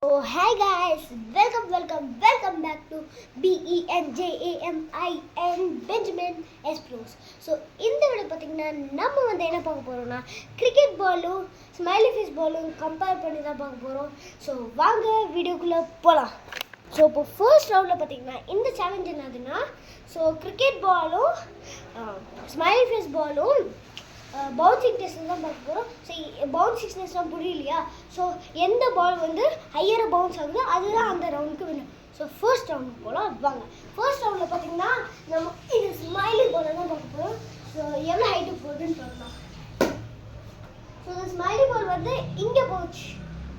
Oh hi guys, welcome back to BENJAMIN Benjamin S Bros. So இந்த video பார்த்தீங்கன்னா நம்ம வந்து என்ன பார்க்க போறோம்னா கிரிக்கெட் பாலும் ஸ்மைலி ஃபேஸ் பாலும் கம்பேர் பண்ணி தான் பார்க்க போறோம். ஸோ வாங்க வீடியோக்குள்ள போகலாம். ஸோ இப்போ ஃபர்ஸ்ட் ரவுண்டில் பார்த்தீங்கன்னா இந்த சேலஞ்ச் என்னதுன்னா ஸோ கிரிக்கெட் பாலும் ஸ்மைலி ஃபேஸ் பாலும் பவுன்சிங் டெஸ்ட் தான் பார்க்க போகிறோம். ஸோ பவுன்சிங் டெஸ்ட்லாம் புரியலையா? ஸோ எந்த பால் வந்து ஹையராக பவுன்ஸ் ஆகுதோ அதுதான் அந்த ரவுண்டுக்கு வின்னர். ஸோ ஃபர்ஸ்ட் ரவுண்டுக்கு போகலாம் வாங்க. ஃபர்ஸ்ட் ரவுண்டில் பார்த்தீங்கன்னா நம்ம இது ஸ்மைலி பாலை தான் பார்க்க போகிறோம். ஸோ எவ்வளோ ஹைட்டுக்கு போகுதுன்னு பார்க்கலாம். ஸோ இந்த ஸ்மைலி பால் வந்து இங்கே போச்சு.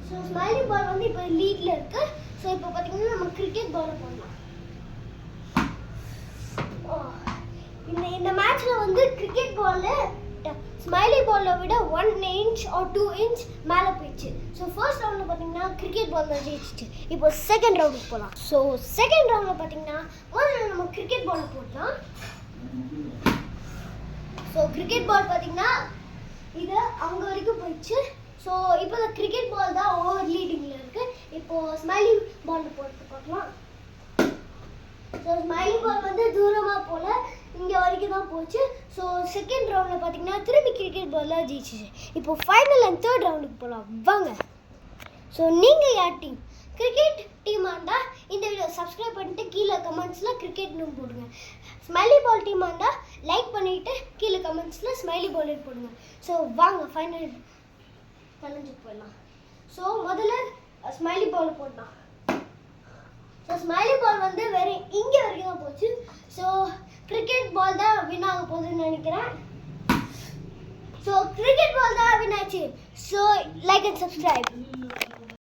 ஸோ ஸ்மைலி பால் வந்து இப்போ லீடில் இருக்குது. ஸோ இப்போ பார்த்தீங்கன்னா நம்ம கிரிக்கெட் பாலை போடலாம். இந்த மேட்ச்சில் வந்து கிரிக்கெட் பால் ஸ்மைலி பாலை விட 1 inch or 2 inch மேலே போயிடுச்சு. ஸோ ஃபர்ஸ்ட் ரவுண்டில் பார்த்தீங்கன்னா கிரிக்கெட் பால் தான் ஜெயிச்சிச்சு. இப்போ செகண்ட் ரவுண்டுக்கு போகலாம். ஸோ செகண்ட் ரவுண்டில் பார்த்தீங்கன்னா முதல்ல நம்ம கிரிக்கெட் பாலை போடலாம். ஸோ கிரிக்கெட் பால் பார்த்தீங்கன்னா இது அங்கே வரைக்கும் போயிடுச்சு. ஸோ இப்போ இந்த கிரிக்கெட் பால் தான் ஓவர் லீடிங்கில் இருக்குது. இப்போது ஸ்மைலி பால் போட்டு பார்க்கலாம். ஸோ ஸ்மைலி பால் வந்து தூரமாக போல இங்கே வரைக்கும் தான் போச்சு. ஸோ செகண்ட் ரவுண்டில் பார்த்தீங்கன்னா திரும்பி கிரிக்கெட் பால் தான் ஜெயிச்சிச்சு. இப்போ ஃபைனல் அண்ட் தேர்ட் ரவுண்டுக்கு போகலாம் வாங்க. ஸோ நீங்கள் யார் டீம்? கிரிக்கெட் டீமாக இருந்தால் இந்த வீடியோ சப்ஸ்கிரைப் பண்ணிட்டு கீழே கமெண்ட்ஸில் கிரிக்கெட்னு போடுங்க. ஸ்மைலி பால் டீமாக இருந்தால் லைக் பண்ணிவிட்டு கீழே கமெண்ட்ஸில் ஸ்மைலி பால் போடுங்க. ஸோ வாங்க ஃபைனல் சேலஞ்சுக்கு போயிடலாம். ஸோ முதல்ல ஸ்மைலி பால் போடலாம். ஸோ ஸ்மைலி பால் வந்து வேறு இங்கே வரைக்கும் தான் போச்சு. ஸோ கிரிக்கெட் பால் தான் வின் ஆக போகுதுன்னு நினைக்கிறேன். ஸோ கிரிக்கெட் பால் தான் வின் ஆச்சு. So like and subscribe.